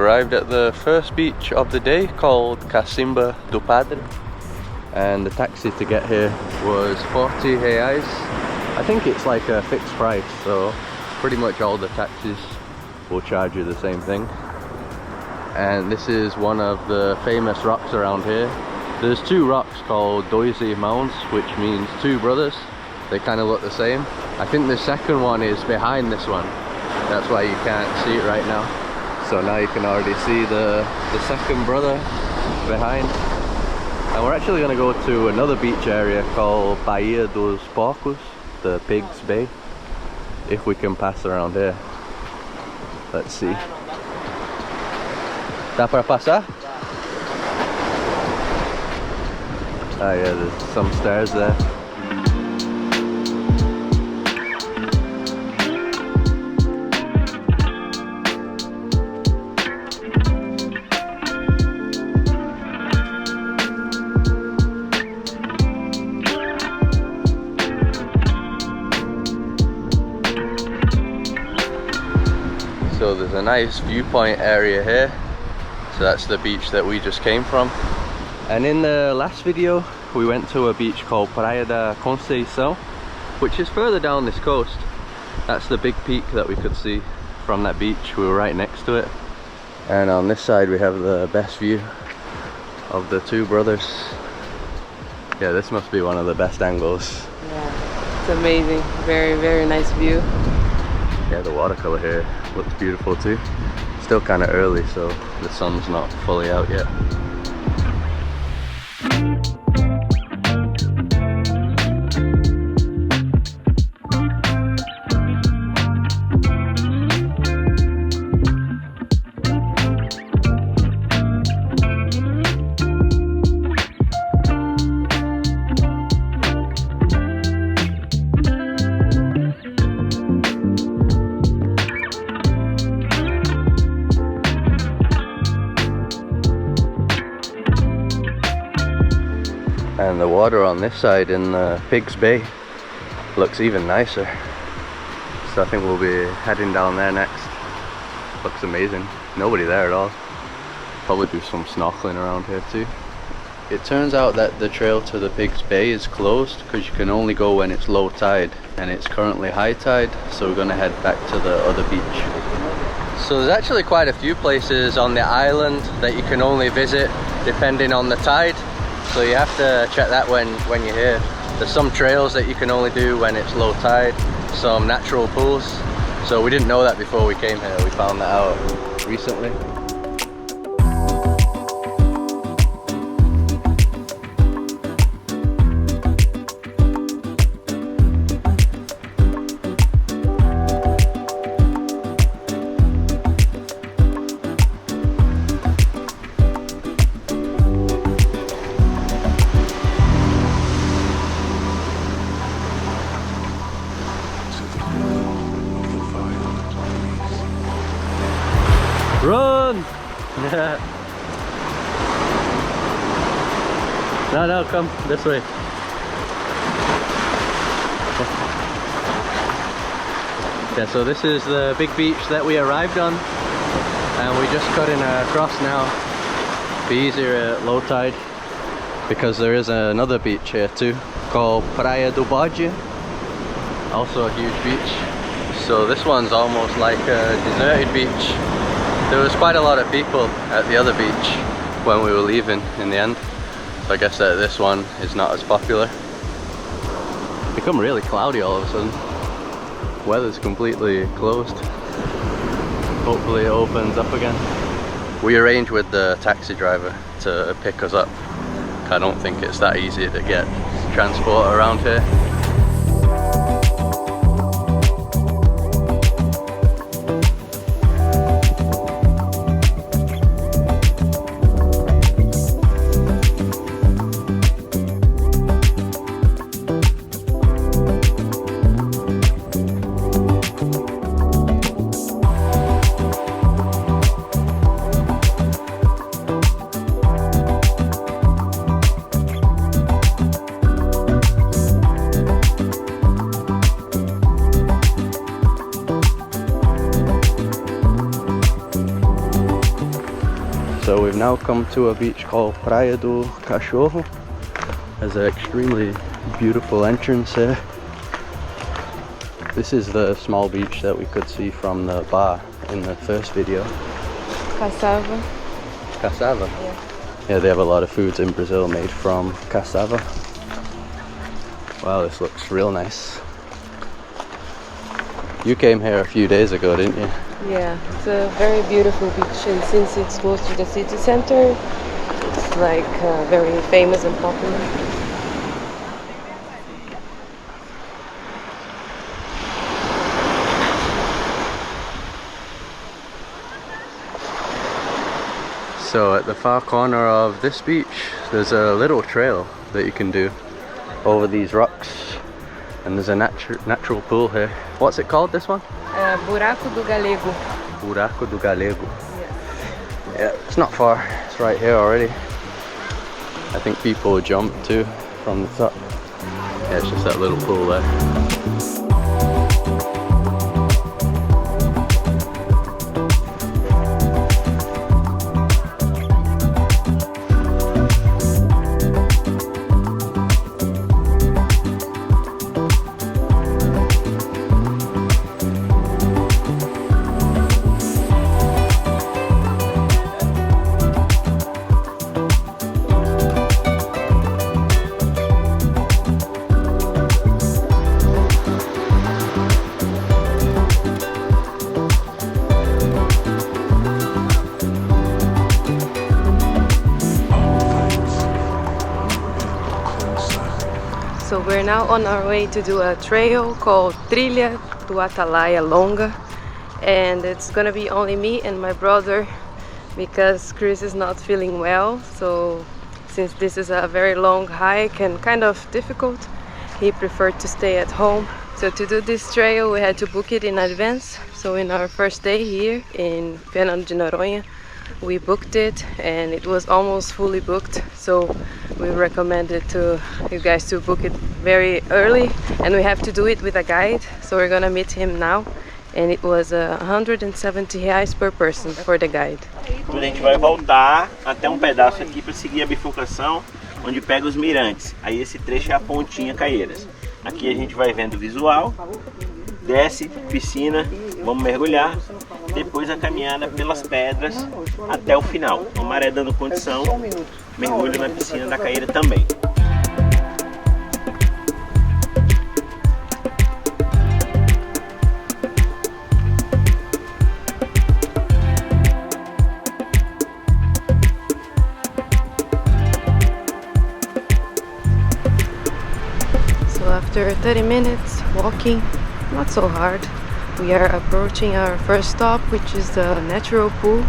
arrived at the first beach of the day called Cacimba do Padre, and the taxi to get here was 40 reais. I think it's like a fixed price, so pretty much all the taxis will charge you the same thing. And this is one of the famous rocks around here. There's two rocks called Dois Irmãos, which means two brothers. They kind of look the same. I think the second one is behind this one. That's why you can't see it right now. So now you can already see the second brother behind. And we're actually going to go to another beach area called Baía dos Porcos, the Pigs Bay, if we can pass around here. Let's see. Dá para passar? Ah yeah, there's some stairs there. So there's a nice viewpoint area here. So that's the beach that we just came from. And in the last video, we went to a beach called Praia da Conceição, which is further down this coast. That's the big peak that we could see from that beach. We were right next to it. And on this side, we have the best view of the two brothers. Yeah, this must be one of the best angles. Yeah, it's amazing. Very, very nice view. Yeah, the watercolor here looks beautiful too. Still kind of early, so the sun's not fully out yet. And the water on this side in the Pigs Bay looks even nicer. So I think we'll be heading down there next. Looks amazing. Nobody there at all. Probably do some snorkeling around here too. It turns out that the trail to the Pigs Bay is closed because you can only go when it's low tide, and it's currently high tide, so we're going to head back to the other beach. So there's actually quite a few places on the island that you can only visit depending on the tide. So you have to check that when you're here. There's some trails that you can only do when it's low tide, some natural pools. So we didn't know that before we came here. We found that out recently. Run! No, come this way. Yeah, so this is the big beach that we arrived on, and we just cut in across now. Be easier at low tide because there is another beach here too called Praia do Bode, also a huge beach. So this one's almost like a deserted beach. There was quite a lot of people at the other beach when we were leaving in the end. So I guess that this one is not as popular. It's become really cloudy all of a sudden. Weather's completely closed. Hopefully it opens up again. We arranged with the taxi driver to pick us up. I don't think it's that easy to get transport around here. So we've now come to a beach called Praia do Cachorro. There's an extremely beautiful entrance here. This is the small beach that we could see from the bar in the first video. Cassava. Cassava? Yeah. Yeah, they have a lot of foods in Brazil made from cassava. Wow, this looks real nice. You came here a few days ago, didn't you? Yeah, it's a very beautiful beach, and since it's close to the city center, it's like very famous and popular. So at the far corner of this beach, there's a little trail that you can do over these rocks, and there's a natural pool here. What's it called, this one? Buraco do Galego. Buraco do Galego. Yes. Yeah, it's not far. It's right here already. I think people jump too from the top. Yeah, it's just that little pool there. So we're now on our way to do a trail called Trilha do Atalaia Longa, and it's gonna be only me and my brother because Chris is not feeling well. So since this is a very long hike and kind of difficult, he preferred to stay at home. So to do this trail we had to book it in advance. So in our first day here in Fernando de Noronha, we booked it and it was almost fully booked, so we recommended to you guys to book it very early, and we have to do it with a guide. So we're gonna meet him now, and it was 170 reais per person for the guide. A gente vai voltar até pedaço aqui para seguir a bifurcação onde pega os mirantes. Aí esse trecho é a pontinha Caieiras. Aqui a gente vai vendo o visual, desce, piscina, vamos mergulhar, depois a caminhada pelas pedras até o final. A maré dando condição, mergulho na piscina da Caieira também. So after 30 minutes walking, not so hard, we are approaching our first stop, which is the natural pool.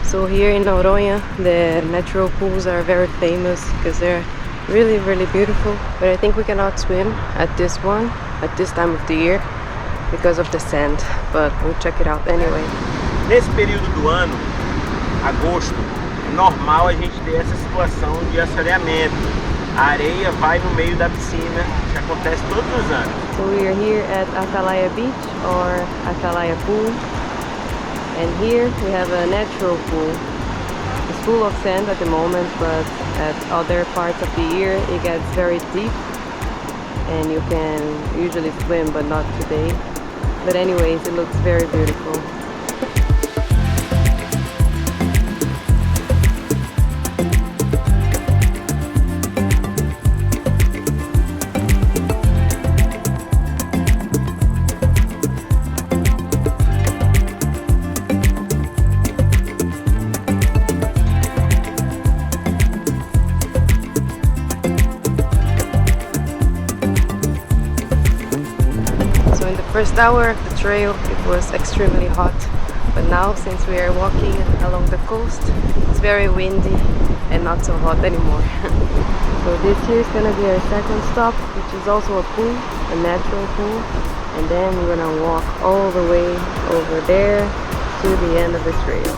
So here in Noronha, the natural pools are very famous because they're really beautiful, but I think we cannot swim at this one at this time of the year because of the sand, but we'll check it out anyway. Nesse período do ano, agosto, é normal a gente ter essa situação de assoreamento. A areia vai no meio da piscina, que acontece todos os anos. So we are here at Atalaia Beach or Atalaia Pool, and here we have a natural pool. It's full of sand at the moment, but at other parts of the year it gets very deep and you can usually swim, but not today. But anyways, it looks very beautiful. First hour of the trail it was extremely hot, but now since we are walking along the coast it's very windy and not so hot anymore. So this here is gonna be our second stop, which is also a pool, a natural pool, and then we're gonna walk all the way over there to the end of the trail.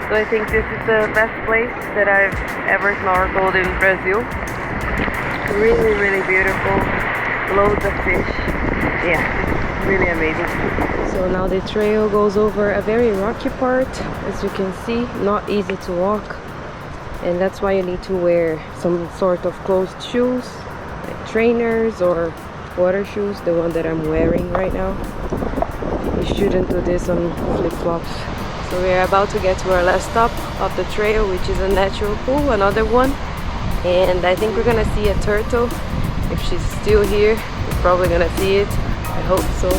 So I think this is the best place that I've ever snorkeled in Brazil. Really, really beautiful. Loads of fish. Yeah, really amazing. So now the trail goes over a very rocky part, as you can see, not easy to walk. And that's why you need to wear some sort of closed shoes, like trainers or water shoes, the one that I'm wearing right now. You shouldn't do this on flip-flops. So we're about to get to our last stop of the trail, which is a natural pool, another one. And I think we're gonna see a turtle. If she's still here, we're probably gonna see it. I hope so.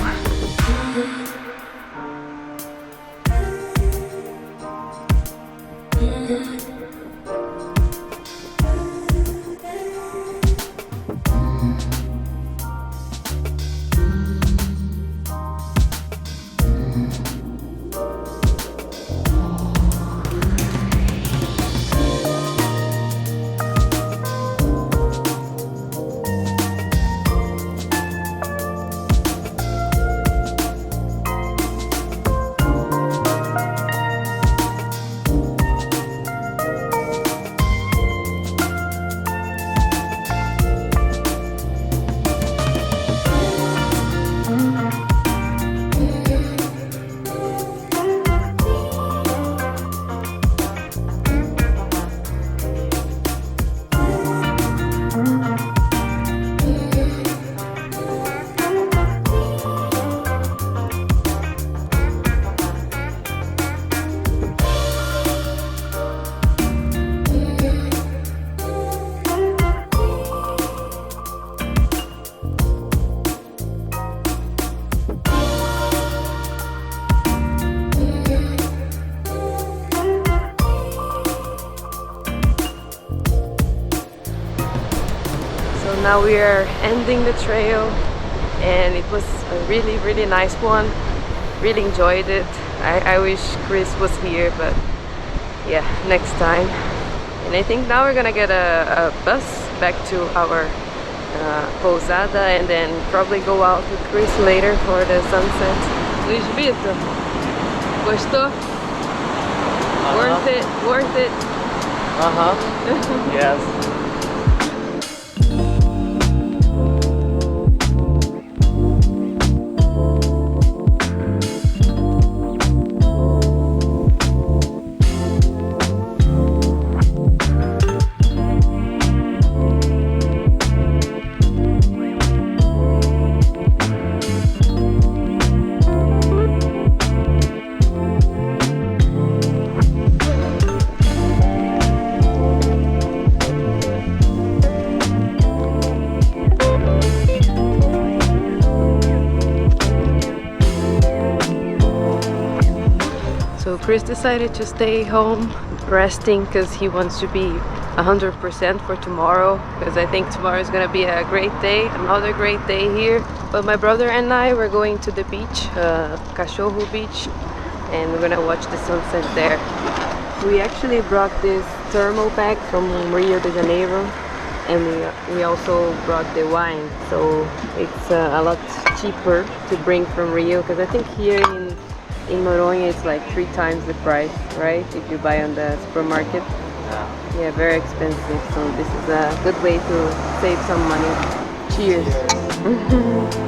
Now we are ending the trail, and it was a really, really nice one. Really enjoyed it. I wish Chris was here, but yeah, next time. And I think now we're gonna get a bus back to our pousada, and then probably go out with Chris later for the sunset. Luis Vito, gostou? Worth it, worth it. Yes. So Chris decided to stay home resting because he wants to be 100% for tomorrow, because I think tomorrow is gonna be a great day, another great day here. But my brother and I were going to the beach, Cachorro Beach, and we're gonna watch the sunset there. We actually brought this thermal bag from Rio de Janeiro, and we also brought the wine, so it's a lot cheaper to bring from Rio, because I think here in Noronha it's like 3 times the price, right? If you buy on the supermarket. Yeah, very expensive. So this is a good way to save some money. Cheers.